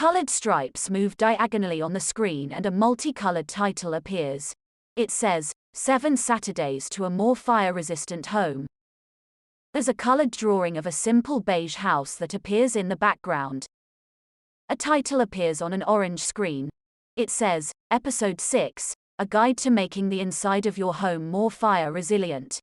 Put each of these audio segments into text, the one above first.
Colored stripes move diagonally on the screen and a multicolored title appears. It says, 7 Saturdays to a More Fire-Resistant Home. There's a colored drawing of a simple beige house that appears in the background. A title appears on an orange screen. It says, Episode 6, A Guide to Making the Inside of Your Home More Fire-Resilient.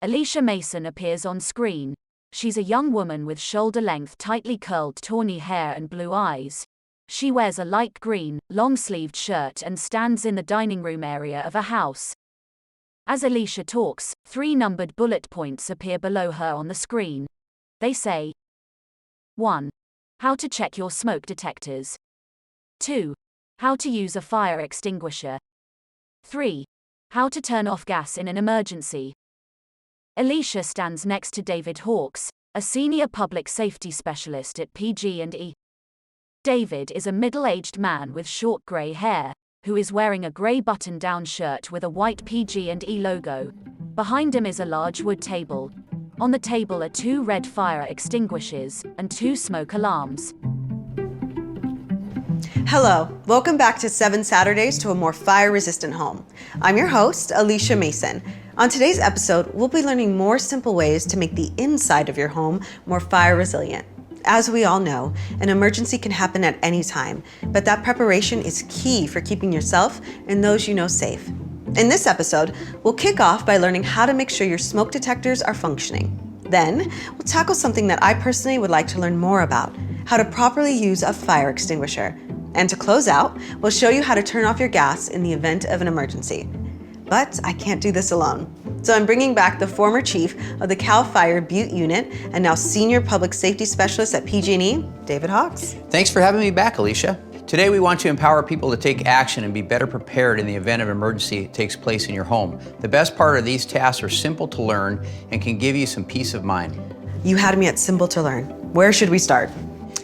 Alicia Mason appears on screen. She's a young woman with shoulder-length, tightly curled tawny hair and blue eyes. She wears a light green, long-sleeved shirt and stands in the dining room area of a house. As Alicia talks, 3 numbered bullet points appear below her on the screen. They say, 1. How to check your smoke detectors. 2. How to use a fire extinguisher. 3. How to turn off gas in an emergency. Alicia stands next to David Hawkes, a senior public safety specialist at PG&E. David is a middle-aged man with short gray hair, who is wearing a gray button-down shirt with a white PG&E logo. Behind him is a large wood table. On the table are 2 red fire extinguishers and 2 smoke alarms. Hello, welcome back to 7 Saturdays to a More Fire-Resistant Home. I'm your host, Alicia Mason. On today's episode, we'll be learning more simple ways to make the inside of your home more fire-resilient. As we all know, an emergency can happen at any time, but that preparation is key for keeping yourself and those you know safe. In this episode, we'll kick off by learning how to make sure your smoke detectors are functioning. Then, we'll tackle something that I personally would like to learn more about, how to properly use a fire extinguisher. And to close out, we'll show you how to turn off your gas in the event of an emergency. But I can't do this alone. So I'm bringing back the former chief of the CAL FIRE Butte Unit and now senior public safety specialist at PG&E, David Hawkes. Thanks for having me back, Alicia. Today we want to empower people to take action and be better prepared in the event of emergency that takes place in your home. The best part of these tasks are simple to learn and can give you some peace of mind. You had me at simple to learn. Where should we start?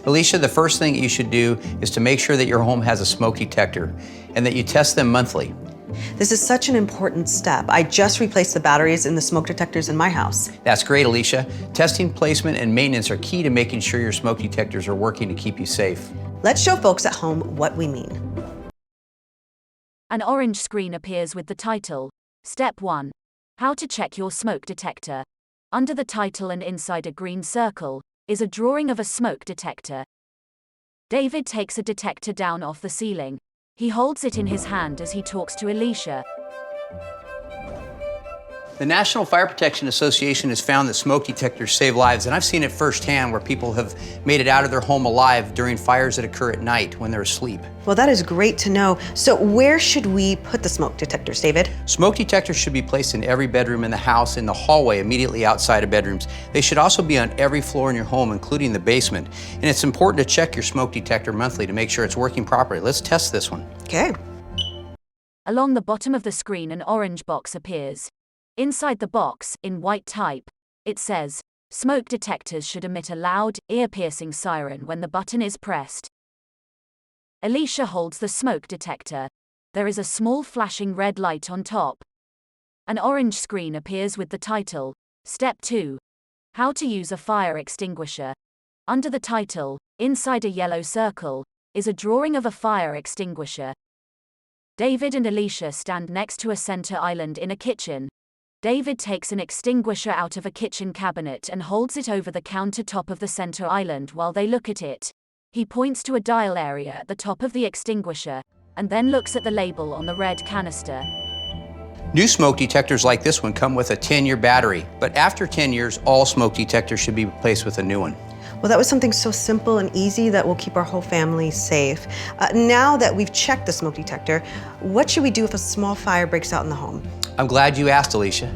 Alicia, the first thing that you should do is to make sure that your home has a smoke detector and that you test them monthly. This is such an important step. I just replaced the batteries in the smoke detectors in my house. That's great, Alicia. Testing, placement, and maintenance are key to making sure your smoke detectors are working to keep you safe. Let's show folks at home what we mean. An orange screen appears with the title, Step 1. How to check your smoke detector. Under the title and inside a green circle is a drawing of a smoke detector. David takes a detector down off the ceiling. He holds it in his hand as he talks to Alicia. The National Fire Protection Association has found that smoke detectors save lives, and I've seen it firsthand where people have made it out of their home alive during fires that occur at night when they're asleep. Well, that is great to know. So where should we put the smoke detectors, David? Smoke detectors should be placed in every bedroom in the house, in the hallway immediately outside of bedrooms. They should also be on every floor in your home, including the basement. And it's important to check your smoke detector monthly to make sure it's working properly. Let's test this one. Okay. Along the bottom of the screen, an orange box appears. Inside the box, in white type, it says, Smoke detectors should emit a loud, ear-piercing siren when the button is pressed. Alicia holds the smoke detector. There is a small flashing red light on top. An orange screen appears with the title, Step 2. How to use a fire extinguisher. Under the title, inside a yellow circle, is a drawing of a fire extinguisher. David and Alicia stand next to a center island in a kitchen. David takes an extinguisher out of a kitchen cabinet and holds it over the countertop of the center island while they look at it. He points to a dial area at the top of the extinguisher, and then looks at the label on the red canister. New smoke detectors like this one come with a 10-year battery, but after 10 years, all smoke detectors should be replaced with a new one. Well, that was something so simple and easy that will keep our whole family safe. Now that we've checked the smoke detector, what should we do if a small fire breaks out in the home? I'm glad you asked, Alicia.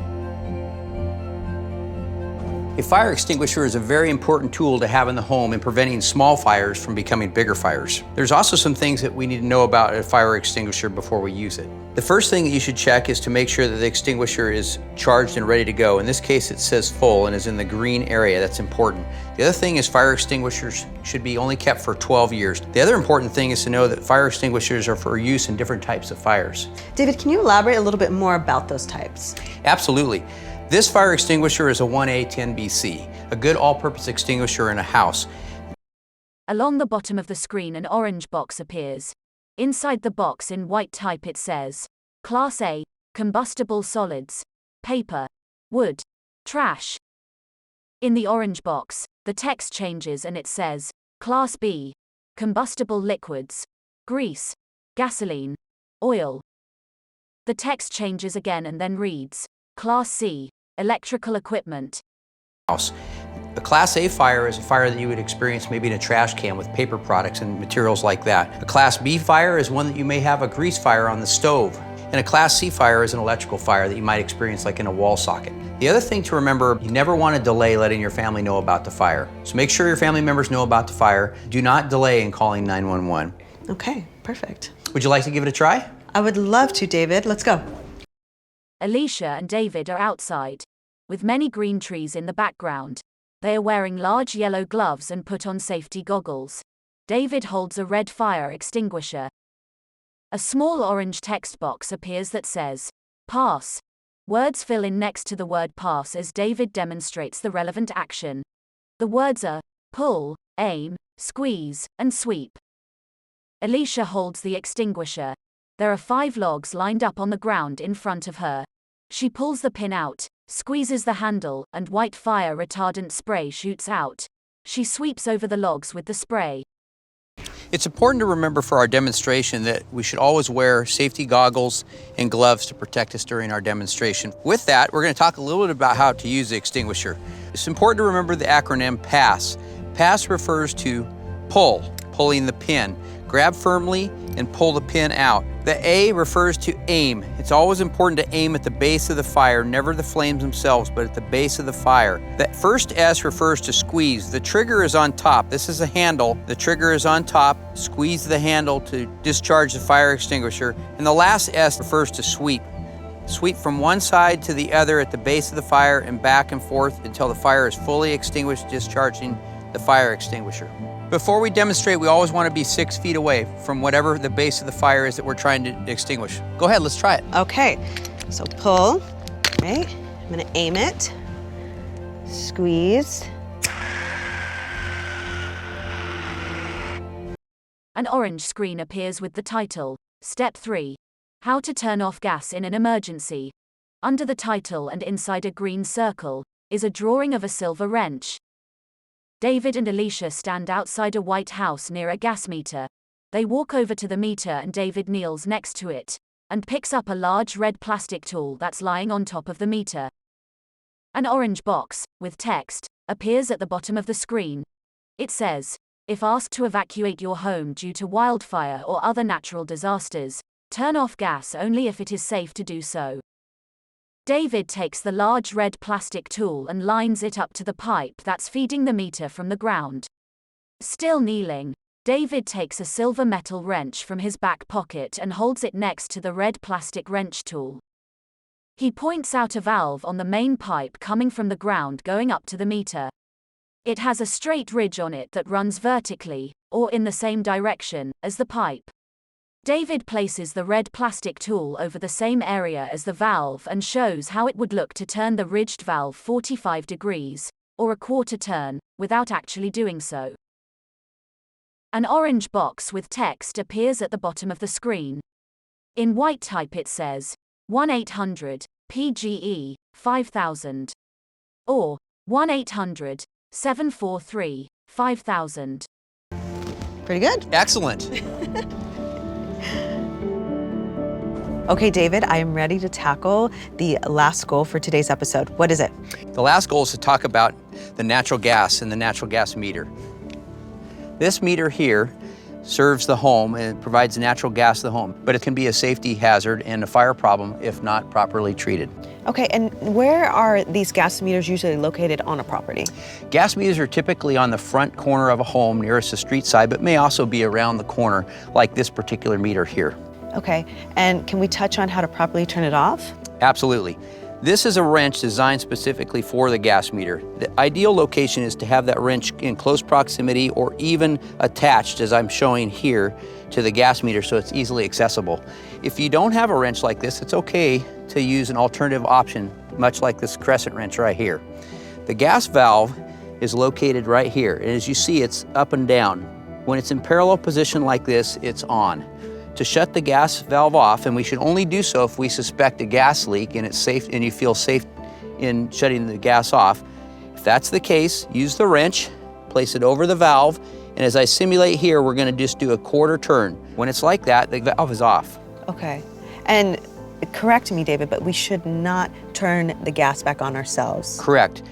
A fire extinguisher is a very important tool to have in the home in preventing small fires from becoming bigger fires. There's also some things that we need to know about a fire extinguisher before we use it. The first thing that you should check is to make sure that the extinguisher is charged and ready to go. In this case, it says full and is in the green area. That's important. The other thing is fire extinguishers should be only kept for 12 years. The other important thing is to know that fire extinguishers are for use in different types of fires. David, can you elaborate a little bit more about those types? Absolutely. This fire extinguisher is a 1A10BC, a good all-purpose extinguisher in a house. Along the bottom of the screen an orange box appears. Inside the box in white type it says, Class A, combustible solids, paper, wood, trash. In the orange box, the text changes and it says, Class B, combustible liquids, grease, gasoline, oil. The text changes again and then reads, Class C, electrical equipment. House. A Class A fire is a fire that you would experience maybe in a trash can with paper products and materials like that. A Class B fire is one that you may have a grease fire on the stove. And a Class C fire is an electrical fire that you might experience like in a wall socket. The other thing to remember, you never want to delay letting your family know about the fire. So make sure your family members know about the fire. Do not delay in calling 911. Okay, perfect. Would you like to give it a try? I would love to, David. Let's go. Alicia and David are outside, with many green trees in the background. They are wearing large yellow gloves and put on safety goggles. David holds a red fire extinguisher. A small orange text box appears that says, Pass. Words fill in next to the word pass as David demonstrates the relevant action. The words are pull, aim, squeeze, and sweep. Alicia holds the extinguisher. There are 5 logs lined up on the ground in front of her. She pulls the pin out, squeezes the handle, and white fire retardant spray shoots out. She sweeps over the logs with the spray. It's important to remember for our demonstration that we should always wear safety goggles and gloves to protect us during our demonstration. With that, we're going to talk a little bit about how to use the extinguisher. It's important to remember the acronym PASS. PASS refers to pull, pulling the pin. Grab firmly and pull the pin out. The A refers to aim. It's always important to aim at the base of the fire, never the flames themselves, but at the base of the fire. The first S refers to squeeze. The trigger is on top. This is a handle. The trigger is on top. Squeeze the handle to discharge the fire extinguisher. And the last S refers to sweep. Sweep from one side to the other at the base of the fire and back and forth until the fire is fully extinguished, discharging the fire extinguisher. Before we demonstrate, we always want to be 6 feet away from whatever the base of the fire is that we're trying to extinguish. Go ahead, let's try it. Okay, so pull, okay, I'm gonna aim it, squeeze. An orange screen appears with the title, Step 3, How to Turn Off Gas in an Emergency. Under the title and inside a green circle, is a drawing of a silver wrench. David and Alicia stand outside a white house near a gas meter. They walk over to the meter and David kneels next to it, and picks up a large red plastic tool that's lying on top of the meter. An orange box, with text, appears at the bottom of the screen. It says, If asked to evacuate your home due to wildfire or other natural disasters, turn off gas only if it is safe to do so. David takes the large red plastic tool and lines it up to the pipe that's feeding the meter from the ground. Still kneeling, David takes a silver metal wrench from his back pocket and holds it next to the red plastic wrench tool. He points out a valve on the main pipe coming from the ground going up to the meter. It has a straight ridge on it that runs vertically, or in the same direction, as the pipe. David places the red plastic tool over the same area as the valve and shows how it would look to turn the ridged valve 45 degrees, or a quarter turn, without actually doing so. An orange box with text appears at the bottom of the screen. In white type it says, 1-800, PG&E, 5000. Or, 1-800, 743, 5000. Pretty good. Excellent. Okay, David, I am ready to tackle the last goal for today's episode. What is it? The last goal is to talk about the natural gas and the natural gas meter. This meter here serves the home and it provides natural gas to the home, but it can be a safety hazard and a fire problem if not properly treated. Okay, and where are these gas meters usually located on a property? Gas meters are typically on the front corner of a home nearest the street side, but may also be around the corner, like this particular meter here. Okay, and can we touch on how to properly turn it off? Absolutely. This is a wrench designed specifically for the gas meter. The ideal location is to have that wrench in close proximity or even attached, as I'm showing here, to the gas meter so it's easily accessible. If you don't have a wrench like this, it's okay to use an alternative option, much like this crescent wrench right here. The gas valve is located right here, and as you see, it's up and down. When it's in parallel position like this, it's on. To shut the gas valve off, and we should only do so if we suspect a gas leak and it's safe and you feel safe in shutting the gas off. If that's the case, use the wrench, place it over the valve, and as I simulate here, we're gonna just do a quarter turn. When it's like that, the valve is off. Okay. And correct me, David, but we should not turn the gas back on ourselves. Correct.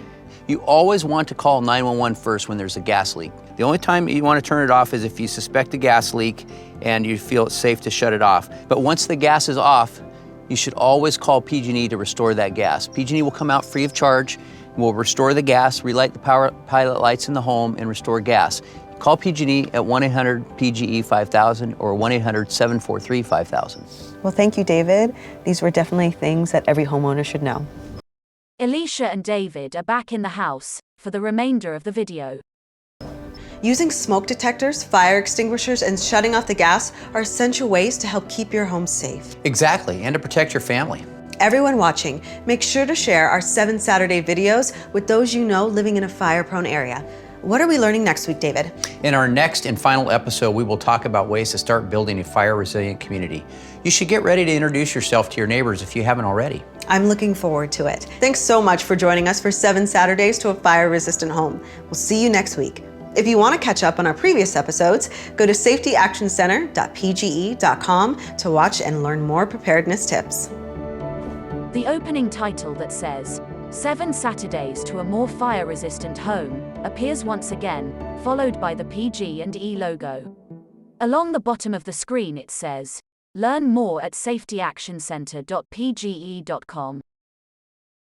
You always want to call 911 first when there's a gas leak. The only time you want to turn it off is if you suspect a gas leak and you feel it's safe to shut it off. But once the gas is off, you should always call PG&E to restore that gas. PG&E will come out free of charge, will restore the gas, relight the power pilot lights in the home, and restore gas. Call PG&E at 1-800-PGE-5000 or 1-800-743-5000. Well, thank you, David. These were definitely things that every homeowner should know. Alicia and David are back in the house for the remainder of the video. Using smoke detectors, fire extinguishers, and shutting off the gas are essential ways to help keep your home safe. Exactly, and to protect your family. Everyone watching, make sure to share our 7 Saturday videos with those you know living in a fire-prone area. What are we learning next week, David? In our next and final episode, we will talk about ways to start building a fire-resilient community. You should get ready to introduce yourself to your neighbors if you haven't already. I'm looking forward to it. Thanks so much for joining us for 7 Saturdays to a fire-resistant home. We'll see you next week. If you want to catch up on our previous episodes, go to safetyactioncenter.pge.com to watch and learn more preparedness tips. The opening title that says, 7 Saturdays to a More Fire-Resistant Home, appears once again, followed by the PG&E logo. Along the bottom of the screen it says, learn more at safetyactioncenter.pge.com.